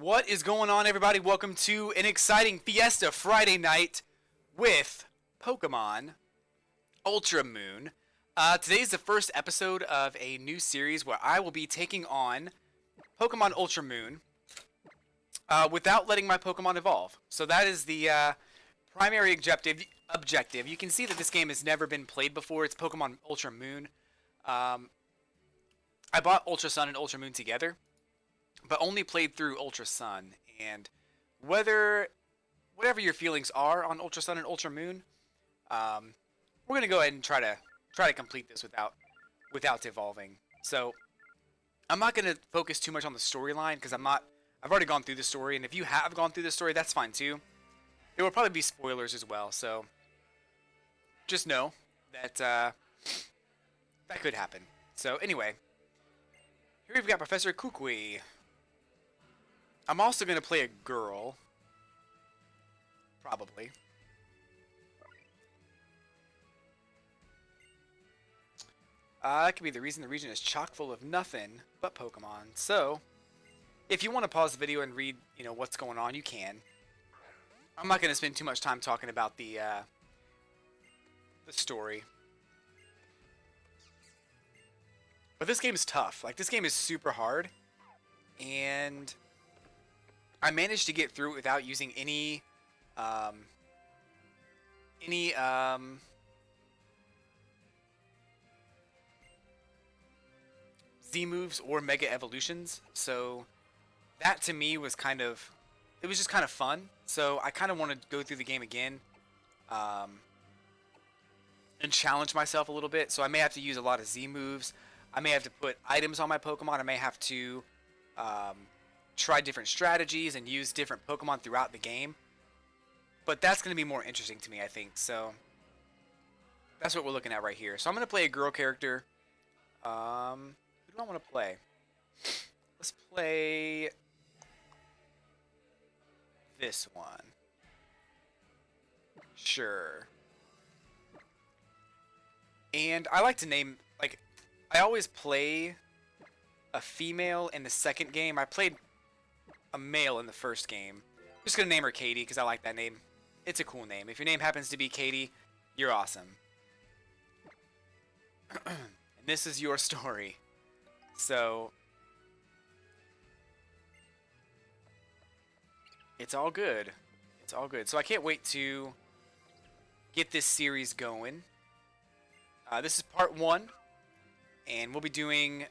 What is going on, everybody? Welcome to an exciting Fiesta Friday night with Pokemon Ultra Moon. Today's the first episode of a new series where I will be taking on Pokemon Ultra Moon without letting my Pokemon evolve. So that is the primary objective. You can see that this game has never been played before. It's Pokemon Ultra Moon. I bought Ultra Sun and Ultra Moon together, but only played through Ultra Sun. And whatever your feelings are on Ultra Sun and Ultra Moon, we're gonna go ahead and try to complete this without evolving. So I'm not gonna focus too much on the storyline because I've already gone through the story, and if you have gone through the story, that's fine too. There will probably be spoilers as well, so just know that that could happen. So anyway, here we've got Professor Kukui. I'm also going to play a girl. Probably. That could be the reason the region is chock full of nothing but Pokemon. So, if you want to pause the video and read, what's going on, you can. I'm not going to spend too much time talking about the story. But this game is tough. Like, this game is super hard. And I managed to get through it without using any Z moves or Mega Evolutions. So that to me was it was just kind of fun. So I kind of wanted to go through the game again and challenge myself a little bit. So I may have to use a lot of Z moves. I may have to put items on my Pokemon. I may have to try different strategies and use different Pokemon throughout the game. But that's going to be more interesting to me, I think. So that's what we're looking at right here. So I'm going to play a girl character. Who do I want to play? Let's play this one. Sure. And I like to name, I always play a female in the second game. I played a male in the first game. I'm just going to name her Katie because I like that name. It's a cool name. If your name happens to be Katie, you're awesome. And this is your story. So it's all good. It's all good. So I can't wait to get this series going. This is part 1. And we'll be doing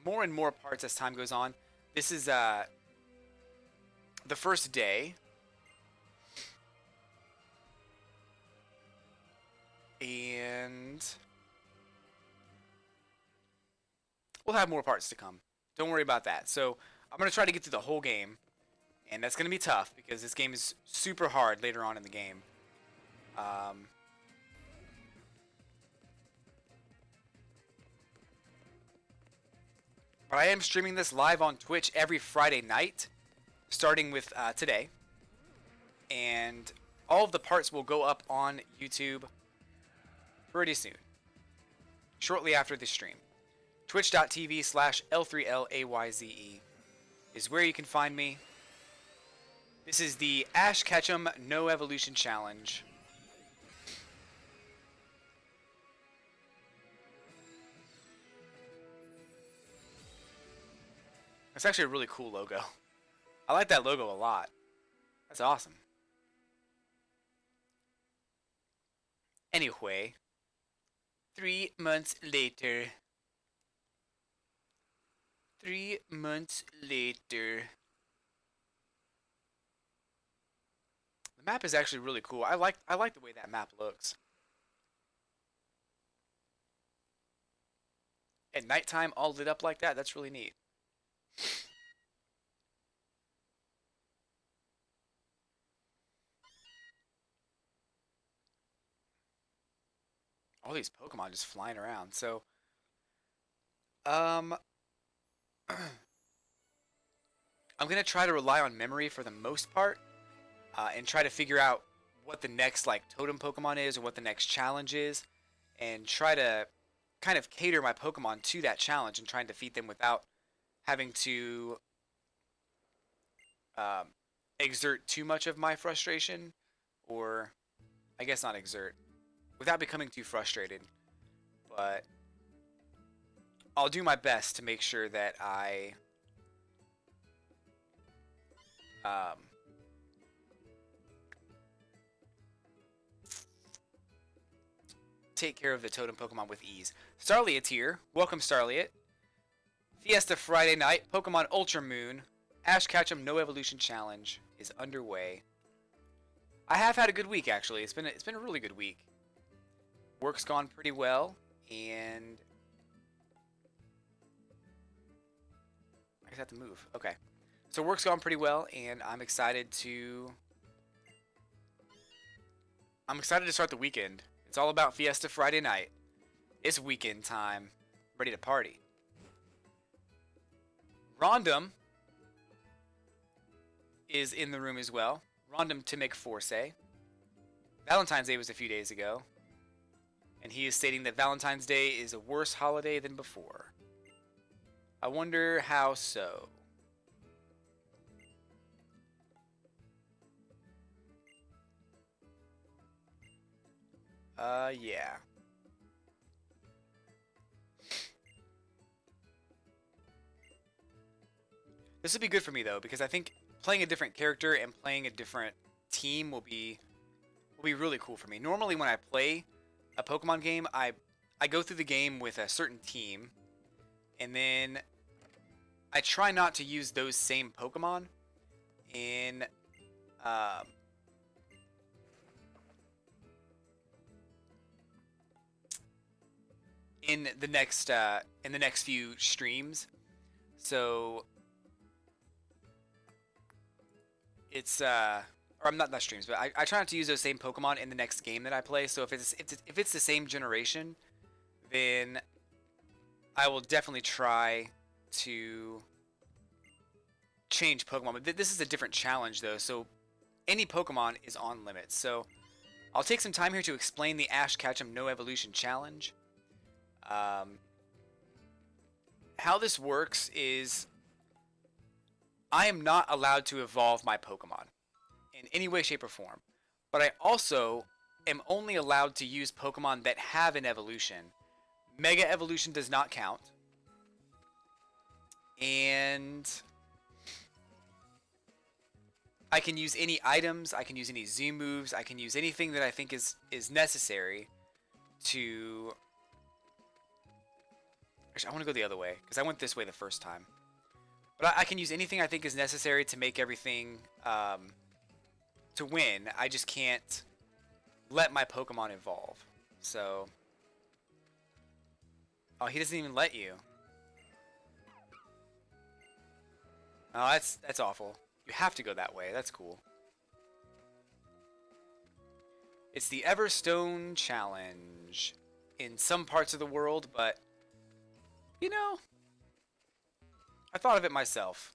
more and more parts as time goes on. This is the first day. And we'll have more parts to come. Don't worry about that. So I'm going to try to get through the whole game. And that's going to be tough because this game is super hard later on in the game. But I am streaming this live on Twitch every Friday night, starting with today. And all of the parts will go up on YouTube pretty soon, shortly after this stream. Twitch.tv/L3LAYZE is where you can find me. This is the Ash Ketchum No Evolution Challenge. It's actually a really cool logo. I like that logo a lot. That's awesome. Anyway, 3 months later. 3 months later. The map is actually really cool. I like the way that map looks. At nighttime, all lit up like that, that's really neat. All these Pokemon just flying around. So, I'm gonna try to rely on memory for the most part, and try to figure out what the next totem Pokemon is or what the next challenge is, and try to kind of cater my Pokemon to that challenge and try and defeat them without having to um, exert too much of my frustration, or I guess not exert, without becoming too frustrated. But I'll do my best to make sure that I um, take care of the totem Pokemon with ease. Starliet's here. Welcome, Starliet. Fiesta Friday night, Pokemon Ultra Moon, Ash Ketchum No Evolution Challenge is underway. I have had a good week actually. It's been a really good week. Work's gone pretty well, and I just have to move. Okay, so work's gone pretty well, and I'm excited to start the weekend. It's all about Fiesta Friday night. It's weekend time. Ready to party. Rondom is in the room as well. Rondom Timic Force. Valentine's Day was a few days ago, and he is stating that Valentine's Day is a worse holiday than before. I wonder how so. Yeah. This would be good for me though, because I think playing a different character and playing a different team will be really cool for me. Normally when I play a Pokemon game, I go through the game with a certain team, and then I try not to use those same Pokemon in um, in the next few streams. So it's or I'm not streams, but I try not to use those same Pokemon in the next game that I play. So if it's the same generation, then I will definitely try to change Pokemon. But this is a different challenge though, so any Pokemon is on limits. So I'll take some time here to explain the Ash Ketchum No Evolution Challenge. Um, how this works is I am not allowed to evolve my Pokemon in any way, shape, or form. But I also am only allowed to use Pokemon that have an evolution. Mega Evolution does not count. And I can use any items, I can use any Z moves, I can use anything that I think is necessary to... Actually, I want to go the other way, because I went this way the first time. But I can use anything I think is necessary to make everything to win. I just can't let my Pokemon evolve. So... Oh, he doesn't even let you. Oh, that's awful. You have to go that way. That's cool. It's the Everstone Challenge in some parts of the world, but you know, I thought of it myself.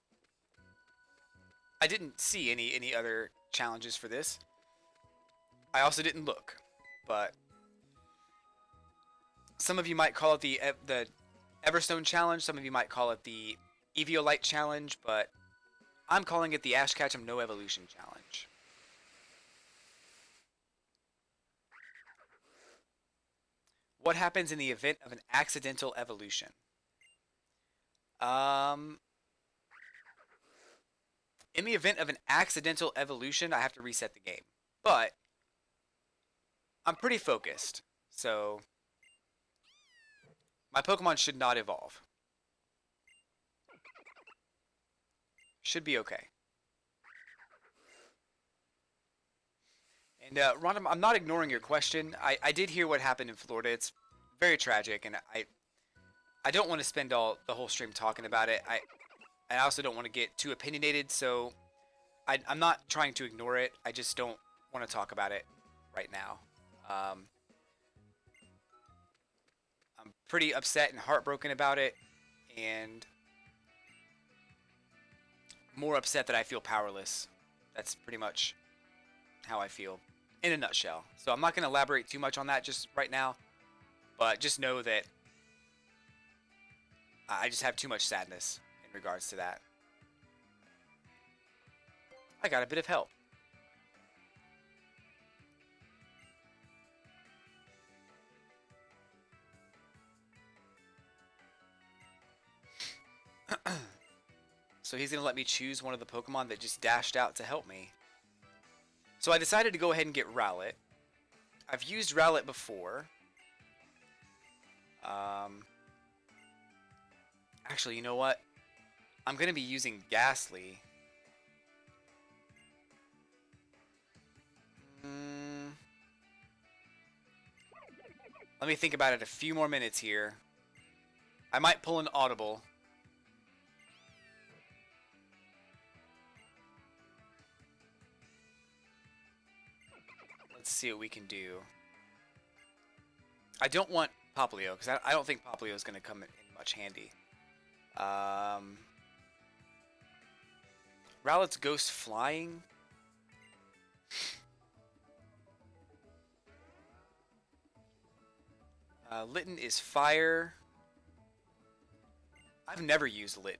I didn't see any other challenges for this. I also didn't look, but some of you might call it the Everstone Challenge. Some of you might call it the Eviolite Challenge, but I'm calling it the Ash Ketchum No Evolution Challenge. What happens in the event of an accidental evolution? In the event of an accidental evolution, I have to reset the game. But I'm pretty focused, so my Pokemon should not evolve. Should be okay. And Ron, I'm not ignoring your question. I did hear what happened in Florida. It's very tragic, and I don't want to spend the whole stream talking about it. I also don't want to get too opinionated, so I'm not trying to ignore it. I just don't want to talk about it right now. I'm pretty upset and heartbroken about it, and more upset that I feel powerless. That's pretty much how I feel in a nutshell. So I'm not going to elaborate too much on that just right now, but just know that I just have too much sadness in regards to that. I got a bit of help. So he's going to let me choose one of the Pokemon that just dashed out to help me. So I decided to go ahead and get Rowlet. I've used Rowlet before. Actually, you know what? I'm going to be using Ghastly. Let me think about it a few more minutes here. I might pull an Audible. Let's see what we can do. I don't want Popplio, because I don't think Popplio is going to come in much handy. Rowlet's Ghost Flying. Litten is Fire. I've never used Litten.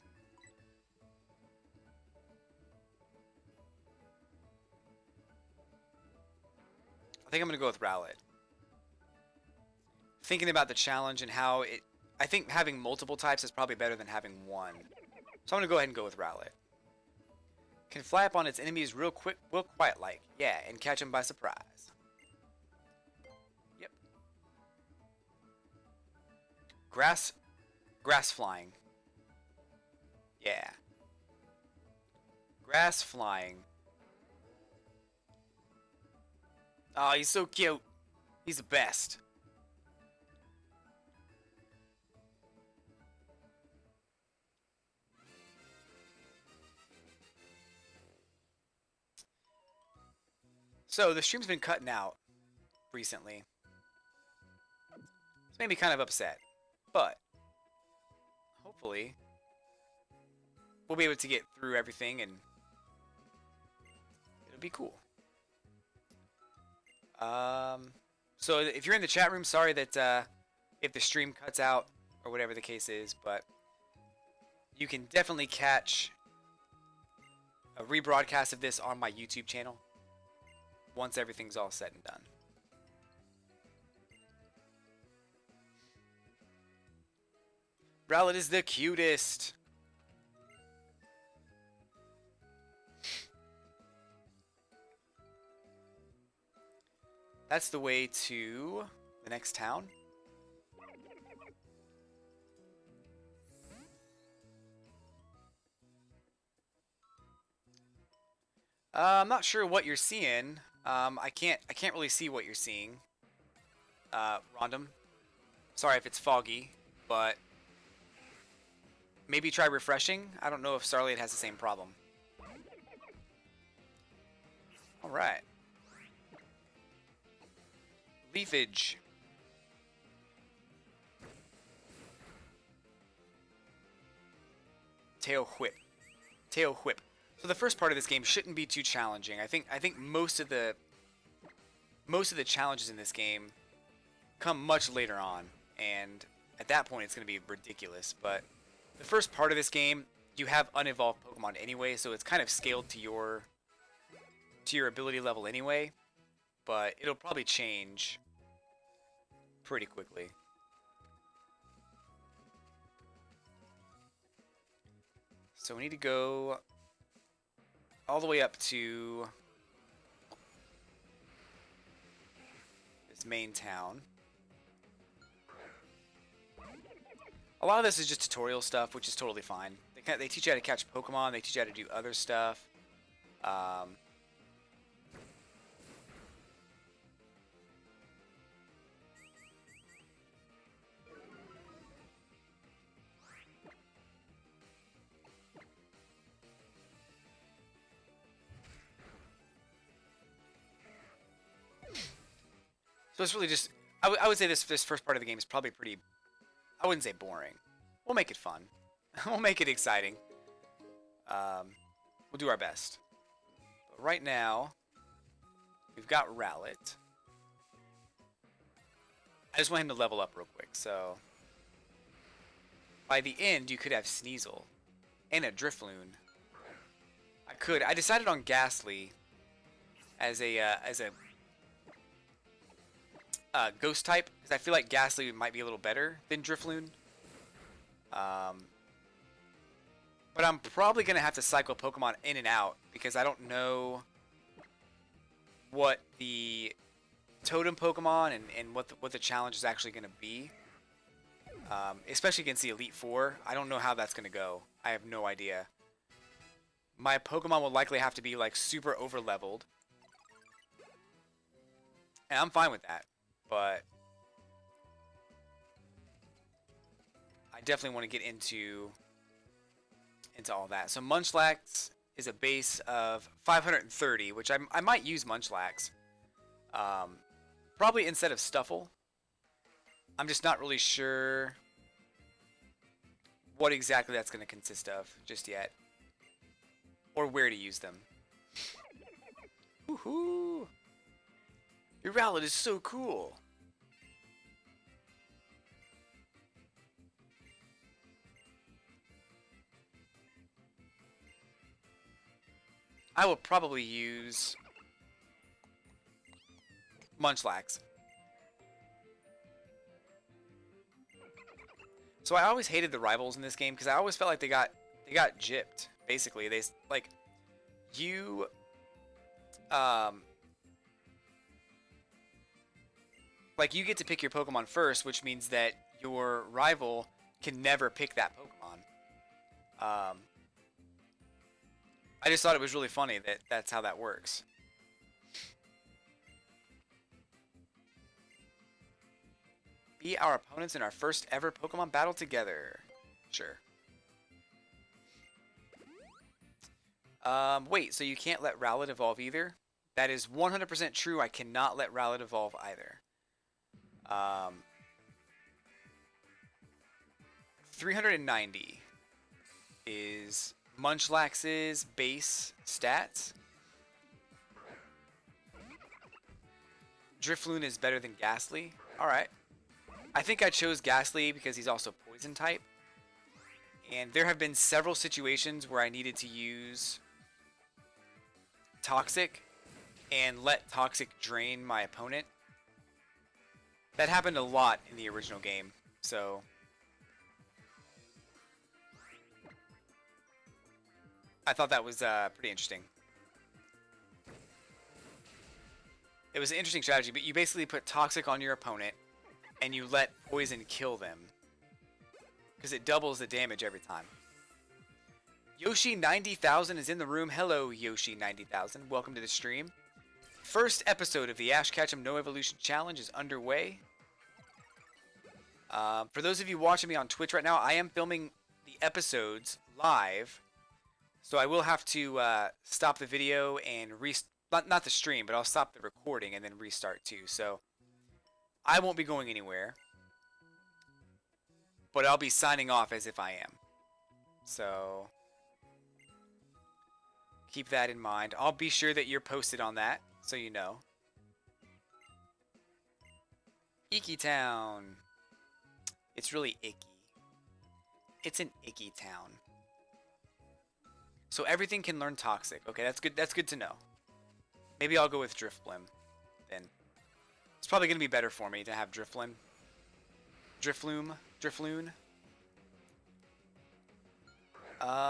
I think I'm going to go with Rowlet. Thinking about the challenge and how it... I think having multiple types is probably better than having one. So I'm going to go ahead and go with Rowlet. Can fly up on its enemies real quick, real quiet like. Yeah, and catch them by surprise. Yep. Grass flying. Yeah. Grass flying. Oh, he's so cute. He's the best. So, the stream's been cutting out recently. It's made me kind of upset. But, hopefully, we'll be able to get through everything and it'll be cool. So if you're in the chat room, sorry that if the stream cuts out or whatever the case is, but you can definitely catch a rebroadcast of this on my YouTube channel once everything's all said and done. Rowlet is the cutest. That's the way to the next town. I'm not sure what you're seeing. I can't really see what you're seeing. Rondom. Sorry if it's foggy, but maybe try refreshing. I don't know if Starlight has the same problem. All right. Leafage. Tail Whip. Tail Whip. So the first part of this game shouldn't be too challenging. I think most of the challenges in this game come much later on, and at that point it's going to be ridiculous. But the first part of this game, you have unevolved Pokemon anyway, so it's kind of scaled to your ability level anyway. But it'll probably change pretty quickly. So we need to go all the way up to this main town. A lot of this is just tutorial stuff, which is totally fine. They teach you how to catch Pokemon, they teach you how to do other stuff. So it's really just, I would say this first part of the game is probably pretty, I wouldn't say boring. We'll make it fun. We'll make it exciting. We'll do our best. But right now, we've got Rowlet. I just want him to level up real quick, so by the end, you could have Sneasel and a Drifloon. I could. I decided on Ghastly as a ghost type because I feel like Ghastly might be a little better than Drifloon. But I'm probably gonna have to cycle Pokemon in and out because I don't know what the Totem Pokemon and what the challenge is actually gonna be. Especially against the Elite Four, I don't know how that's gonna go. I have no idea. My Pokemon will likely have to be like super over leveled. And I'm fine with that. But I definitely want to get into all that. So Munchlax is a base of 530, which I might use Munchlax. Probably instead of Stuffle. I'm just not really sure what exactly that's going to consist of just yet. Or where to use them. Woohoo! Your Rowlet is so cool. I will probably use Munchlax. So I always hated the rivals in this game because I always felt like they got gypped. Basically, they like you like you get to pick your Pokemon first, which means that your rival can never pick that Pokemon. I just thought it was really funny that that's how that works. Be our opponents in our first ever Pokemon battle together. Sure. Wait, so you can't let Rowlet evolve either? That is 100% true. I cannot let Rowlet evolve either. 390 is Munchlax's base stats. Drifloon is better than Ghastly. Alright. I think I chose Ghastly because he's also poison type. And there have been several situations where I needed to use Toxic and let Toxic drain my opponent. That happened a lot in the original game, so I thought that was pretty interesting. It was an interesting strategy, but you basically put Toxic on your opponent and you let Poison kill them because it doubles the damage every time. Yoshi 90,000 is in the room. Hello, Yoshi 90,000. Welcome to the stream. First episode of the Ash Ketchum No Evolution Challenge is underway. For those of you watching me on Twitch right now, I am filming the episodes live, so I will have to stop the video and not the stream, but I'll stop the recording and then restart too. So I won't be going anywhere, but I'll be signing off as if I am. So keep that in mind. I'll be sure that you're posted on that, so you know. Icky Town. It's really icky. It's an icky town. So everything can learn Toxic. Okay, that's good. That's good to know. Maybe I'll go with Drifblim then. It's probably going to be better for me to have Drifloon.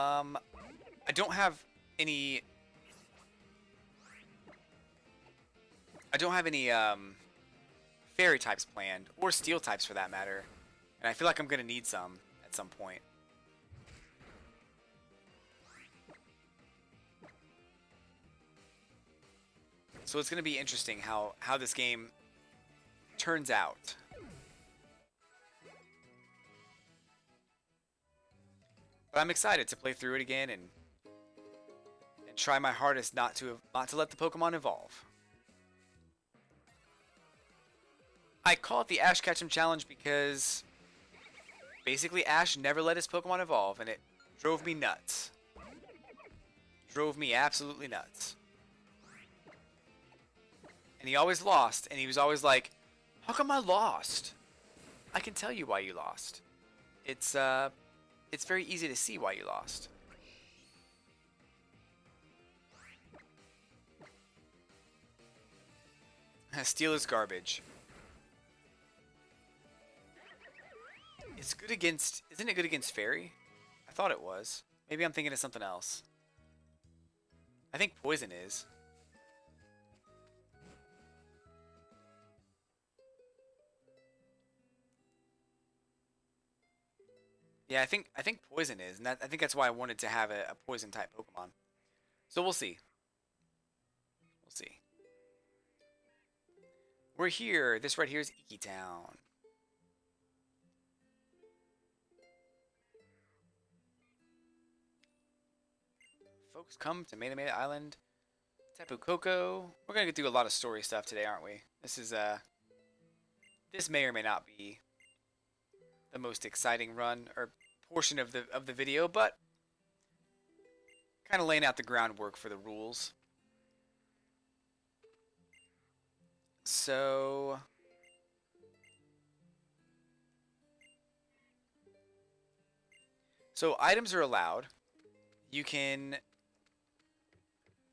I don't have any fairy types planned, or steel types for that matter. And I feel like I'm going to need some at some point. So it's going to be interesting how this game turns out. But I'm excited to play through it again and try my hardest not to let the Pokemon evolve. I call it the Ash Ketchum Challenge because basically Ash never let his Pokemon evolve, and it drove me nuts. Drove me absolutely nuts. And he always lost, and he was always like, "How come I lost?" I can tell you why you lost. It's very easy to see why you lost. Steel is garbage. It's good against... Isn't it good against Fairy? I thought it was. Maybe I'm thinking of something else. I think Poison is. Yeah, I think Poison is, and I think that's why I wanted to have a Poison type Pokemon. So we'll see. We'll see. We're here. This right here is Iki Town. Folks come to Maida Maida Island. Tapu Koko. We're gonna get through a lot of story stuff today, aren't we? This may or may not be the most exciting run or portion of the video, but kind of laying out the groundwork for the rules. So items are allowed. You can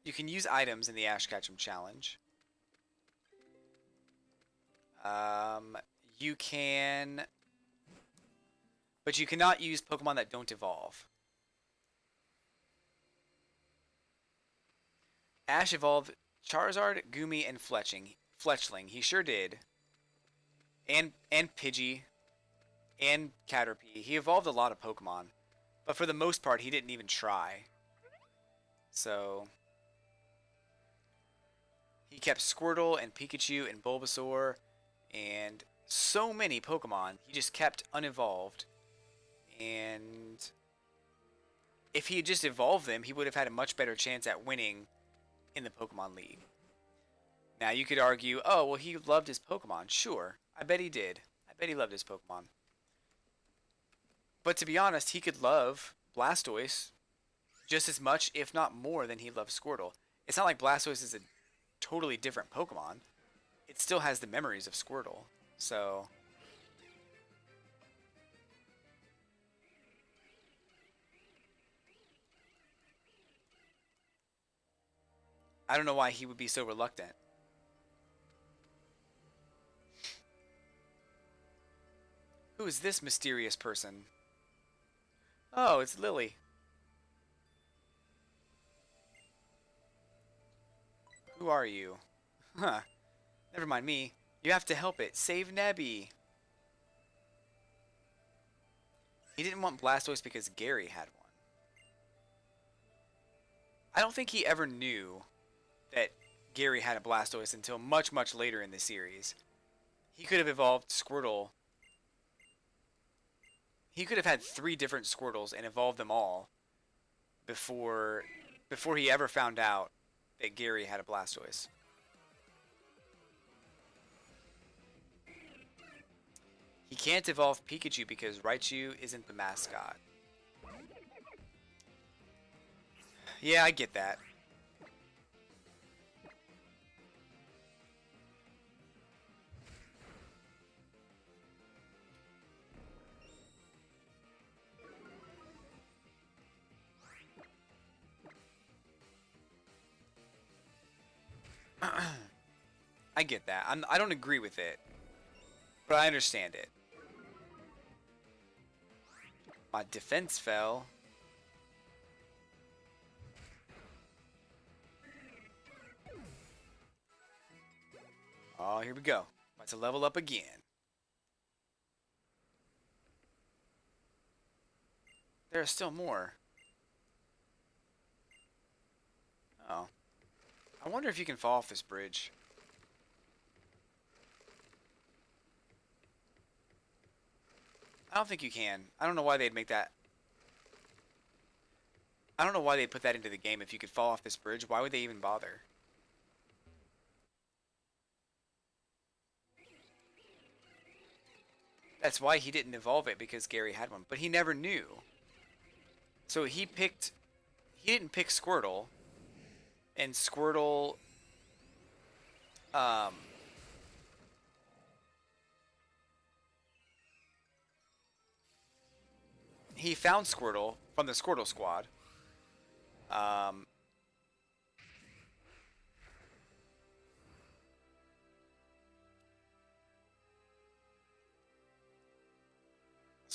use items in the Ash Ketchum challenge. You can, but you cannot use Pokemon that don't evolve. Ash evolved Charizard, Goomy, and Fletchling. He sure did. And Pidgey. And Caterpie. He evolved a lot of Pokemon. But for the most part, he didn't even try. So... he kept Squirtle and Pikachu and Bulbasaur and so many Pokemon. He just kept unevolved. And if he had just evolved them, he would have had a much better chance at winning in the Pokemon League. Now you could argue, oh, well, he loved his Pokemon. Sure, I bet he did. I bet he loved his Pokemon. But to be honest, he could love Blastoise just as much, if not more, than he loves Squirtle. It's not like Blastoise is a totally different Pokemon. It still has the memories of Squirtle. So... I don't know why he would be so reluctant. Who is this mysterious person? Oh, it's Lily. Who are you? Huh. Never mind me. You have to help it. Save Nebby. He didn't want Blastoise because Gary had one. I don't think he ever knew that Gary had a Blastoise until much, much later in the series. He could have evolved Squirtle. He could have had 3 different Squirtles and evolved them all before he ever found out that Gary had a Blastoise. He can't evolve Pikachu because Raichu isn't the mascot. Yeah, I get that. I get that. I don't agree with it, but I understand it. My defense fell. Oh, here we go. About to level up again. There are still more. Oh. I wonder if you can fall off this bridge. I don't think you can. I don't know why they'd make that. I don't know why they put that into the game. If you could fall off this bridge, why would they even bother? That's why he didn't evolve it, because Gary had one. But he never knew. So he didn't pick Squirtle. And Squirtle... he found Squirtle from the Squirtle Squad.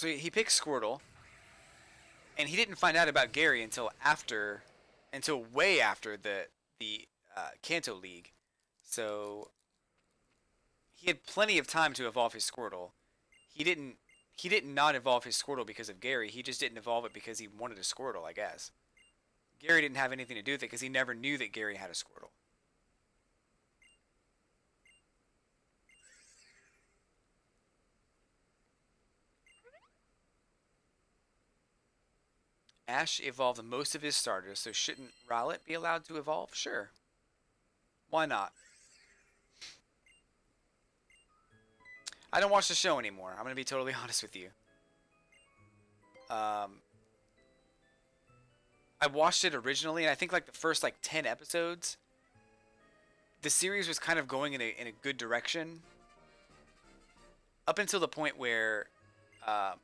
So he picked Squirtle, and he didn't find out about Gary until way after the Kanto League. So he had plenty of time to evolve his Squirtle. He didn't he didn't not evolve his Squirtle because of Gary. He just didn't evolve it because he wanted a Squirtle, I guess. Gary didn't have anything to do with it because he never knew that Gary had a Squirtle. Ash evolved most of his starters, so shouldn't Rowlet be allowed to evolve? Sure. Why not? I don't watch the show anymore. I'm going to be totally honest with you. Um, I watched it originally, and I think like the first like 10 episodes, the series was kind of going in a good direction up until the point where uh,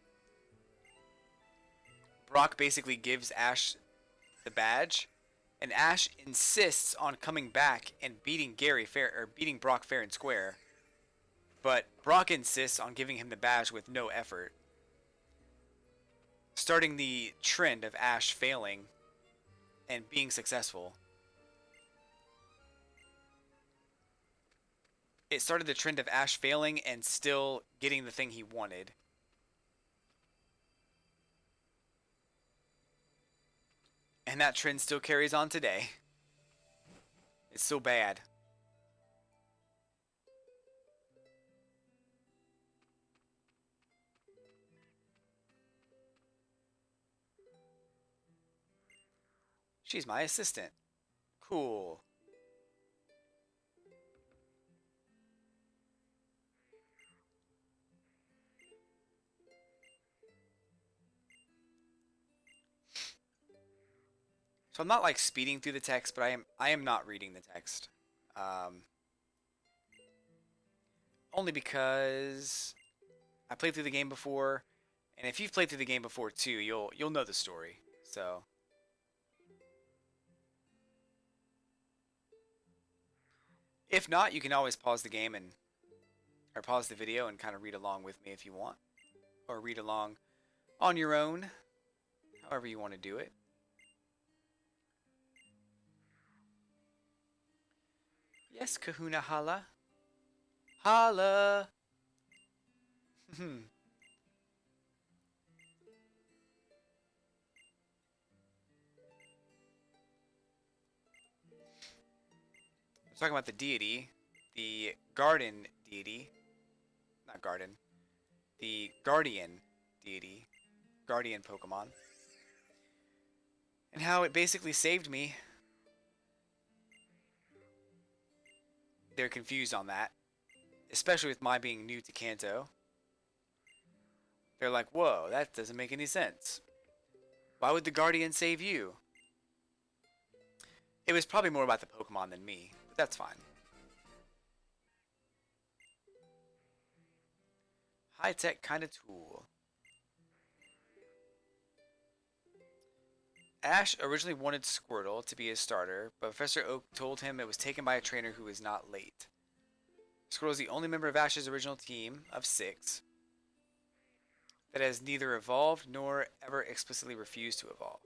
Brock basically gives Ash the badge, and Ash insists on coming back and beating Brock fair and square. But Brock insists on giving him the badge with no effort, starting the trend of Ash failing and being successful. It started the trend of Ash failing and still getting the thing he wanted. And that trend still carries on today. It's so bad. She's my assistant. Cool. So I'm not like speeding through the text, but I am not reading the text. Um, Only because I played through the game before, and if you've played through the game before too, you'll know the story. So if not, you can always pause the game and or pause the video and kind of read along with me if you want, or read along on your own, however you want to do it. Yes, Kahuna Hala. Hala. We're talking about the deity, the garden deity, not garden, the guardian deity, guardian Pokemon, and how it basically saved me. They're confused on that, especially with my being new to Kanto. They're like, whoa, that doesn't make any sense. Why would the guardian save you? It was probably more about the Pokemon than me, but that's fine. High-tech kind of tool. Ash originally wanted Squirtle to be his starter, but Professor Oak told him it was taken by a trainer who was not late. Squirtle is the only member of Ash's original team of 6 that has neither evolved nor ever explicitly refused to evolve.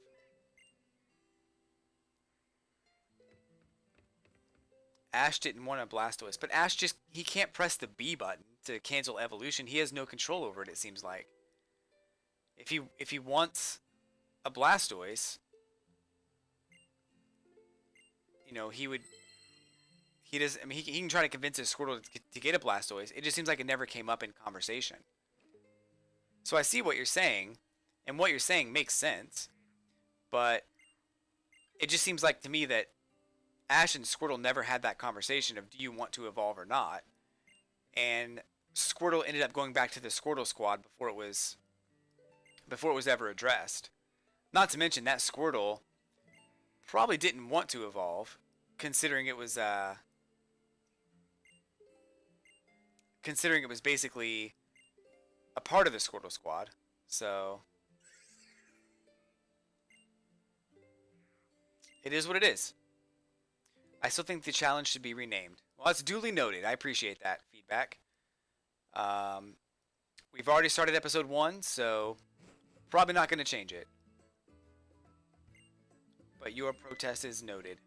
Ash didn't want a Blastoise, but Ash he can't press the B button to cancel evolution. He has no control over it, it seems like. If he wants a Blastoise, you know, he does. I mean, he can try to convince his Squirtle to get a Blastoise. It just seems like it never came up in conversation. So I see what you're saying, and what you're saying makes sense, but it just seems like to me that Ash and Squirtle never had that conversation of do you want to evolve or not, and Squirtle ended up going back to the Squirtle squad before it was ever addressed. Not to mention that Squirtle probably didn't want to evolve, considering it was basically a part of the Squirtle squad. So it is what it is. I still think the challenge should be renamed. Well, that's duly noted. I appreciate that feedback. We've already started episode 1, so probably not going to change it. But your protest is noted.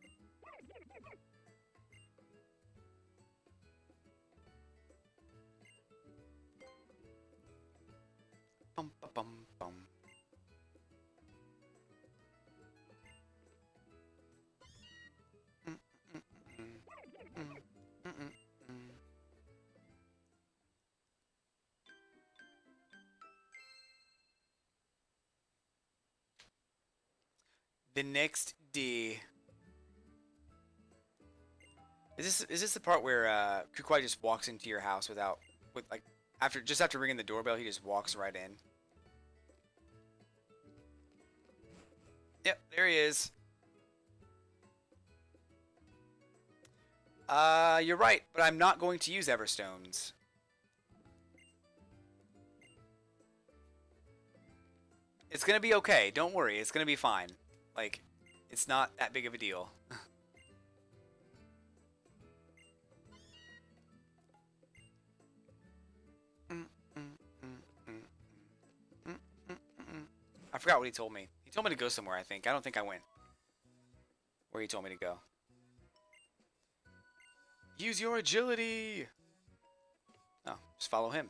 Bum, ba, bum, bum. The next D. Is this the part where Kukwai just walks into your house with like after ringing the doorbell, he just walks right in? Yep, there he is. You're right, but I'm not going to use Everstones. It's gonna be okay. Don't worry. It's gonna be fine. Like, it's not that big of a deal. I forgot what he told me. He told me to go somewhere, I think. I don't think I went where he told me to go. Use your agility! Oh, just follow him.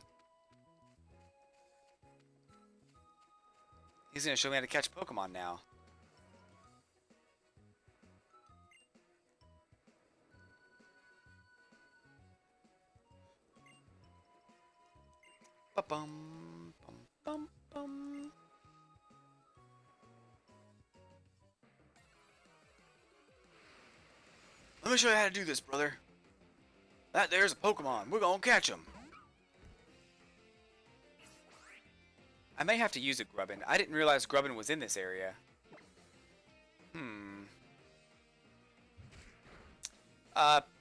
He's gonna show me how to catch Pokemon now. Ba-bum, bum, bum, bum. Let me show you how to do this, brother. That there's a Pokemon. We're gonna catch him. I may have to use a Grubbin. I didn't realize Grubbin was in this area.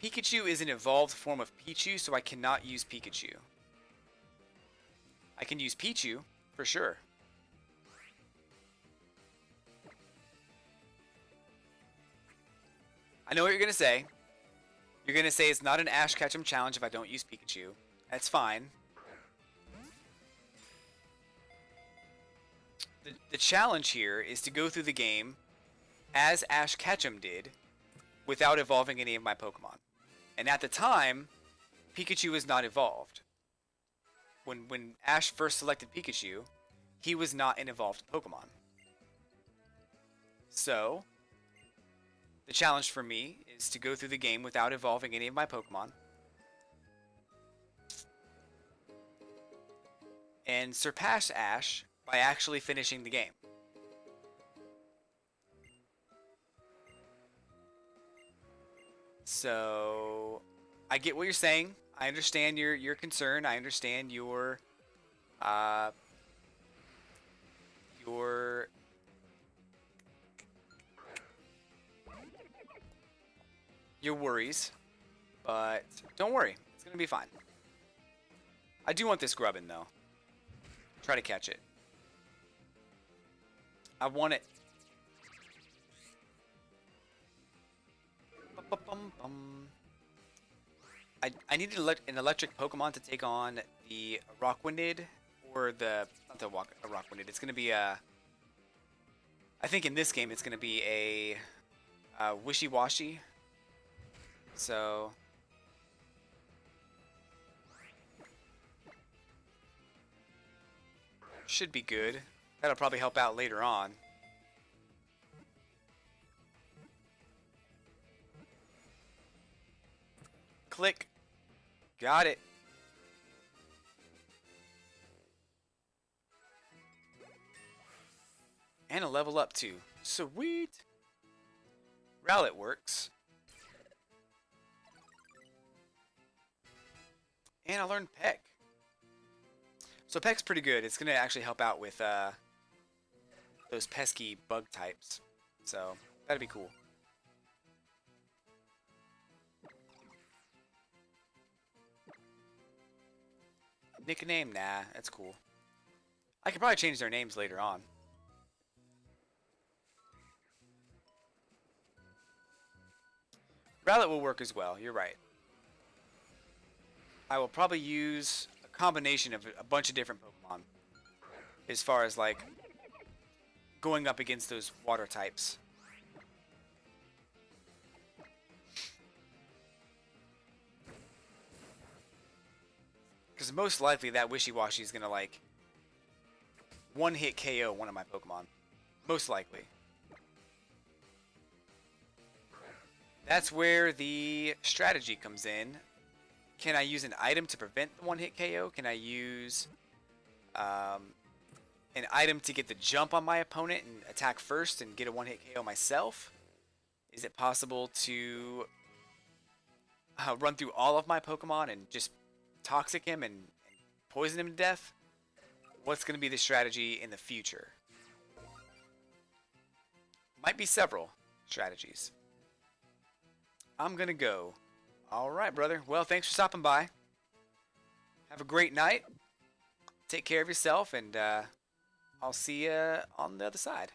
Pikachu is an evolved form of Pichu, so I cannot use Pikachu. I can use Pichu, for sure. I know what you're going to say. You're going to say it's not an Ash Ketchum challenge if I don't use Pikachu. That's fine. The challenge here is to go through the game as Ash Ketchum did without evolving any of my Pokemon. And at the time, Pikachu was not evolved. When Ash first selected Pikachu, he was not an evolved Pokemon. So, the challenge for me is to go through the game without evolving any of my Pokemon. And surpass Ash by actually finishing the game. So, I get what you're saying. I understand your concern. I understand your worries, but don't worry, it's gonna be fine. I do want this Grubbin though. Try to catch it. I want it. I needed an electric Pokemon to take on the Rockwooded, or not the Rockwooded. It's gonna be a. I think in this game it's gonna be a Wishy-Washy. So. Should be good. That'll probably help out later on. Click. Got it. And a level up too. Sweet. Rowlet works. And I learned Peck. So Peck's pretty good. It's going to actually help out with those pesky bug types. So that'd be cool. Nickname? Nah, that's cool. I could probably change their names later on. Rowlet will work as well. You're right. I will probably use a combination of a bunch of different Pokemon as far as like going up against those water types. Because most likely that Wishy-Washy is going to like one-hit KO one of my Pokemon. Most likely. That's where the strategy comes in. Can I use an item to prevent the one-hit KO? Can I use an item to get the jump on my opponent and attack first and get a one-hit KO myself? Is it possible to run through all of my Pokemon and just toxic him and poison him to death? What's going to be the strategy in the future? Might be several strategies. I'm going to go. All right, brother. Well, thanks for stopping by. Have a great night. Take care of yourself, and I'll see you on the other side.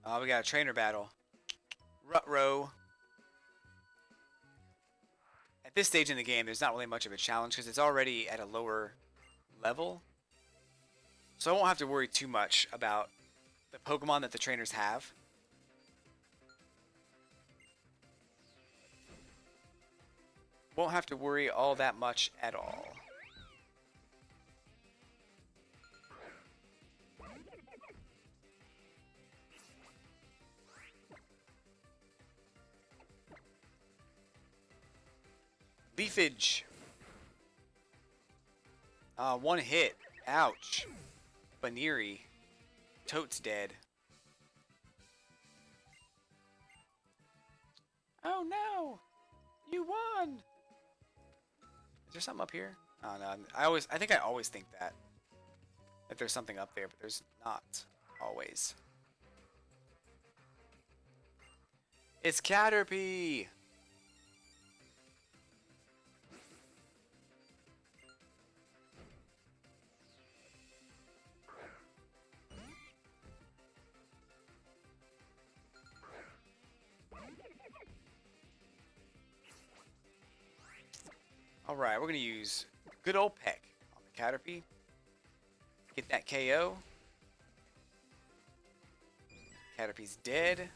Oh, we got a trainer battle. Ruh-roh. At this stage in the game, there's not really much of a challenge because it's already at a lower level. So I won't have to worry too much about the Pokemon that the trainers have. Won't have to worry all that much at all. Leafage. One hit. Ouch. Baniri. Toad's dead. Oh no! You won! Is there something up here? Oh no, I think I always think that there's something up there, but there's not always. It's Caterpie! Alright, we're going to use good old Peck on the Caterpie. Get that KO. Caterpie's dead.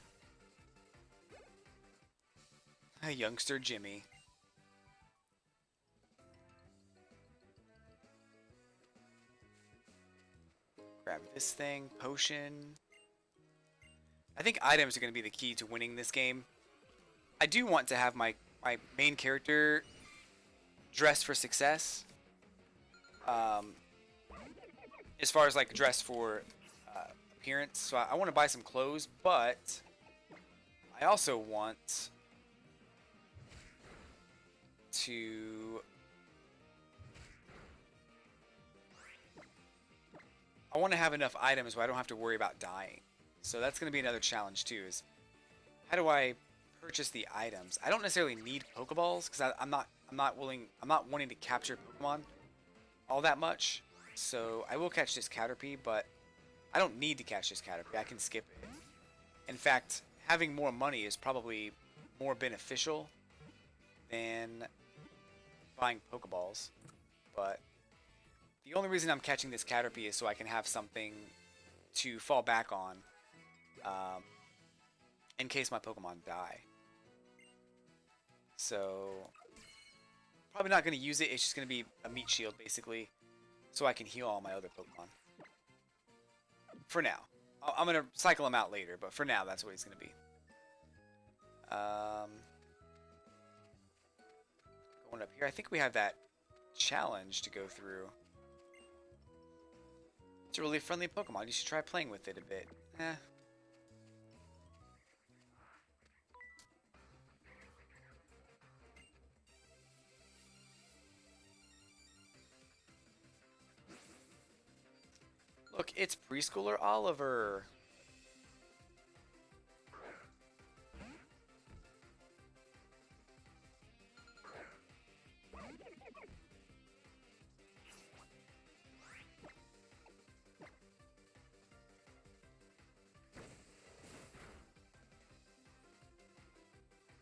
A youngster Jimmy. Grab this thing. Potion. I think items are going to be the key to winning this game. I do want to have my main character dress for success. As far as like dress for appearance, so I want to buy some clothes, but I also want to have enough items where I don't have to worry about dying. So that's going to be another challenge too, is how do I purchase the items? I don't necessarily need Pokeballs because I'm not wanting to capture Pokemon all that much. So I will catch this Caterpie, but I don't need to catch this Caterpie. I can skip it. In fact, having more money is probably more beneficial than buying Pokeballs. But the only reason I'm catching this Caterpie is so I can have something to fall back on in case my Pokemon die. So probably not going to use it. It's just going to be a meat shield, basically, so I can heal all my other Pokemon. For now. I'm going to cycle him out later, but for now, that's what he's going to be. Going up here. I think we have that challenge to go through. It's a really friendly Pokemon. You should try playing with it a bit. Look, it's preschooler Oliver.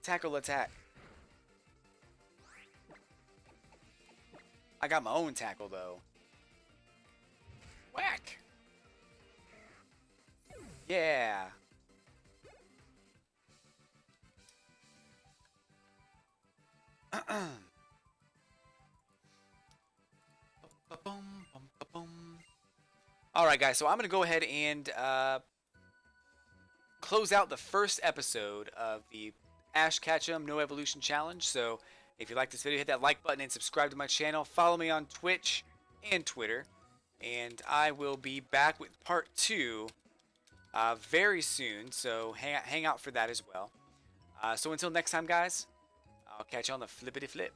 Tackle attack. I got my own tackle, though. Whack! Yeah! Alright, guys, so I'm going to go ahead and close out the first episode of the Ash Ketchum No Evolution Challenge. So if you like this video, hit that like button and subscribe to my channel. Follow me on Twitch and Twitter. And I will be back with part 2 very soon. So hang out for that as well. So until next time, guys, I'll catch you on the flippity flip.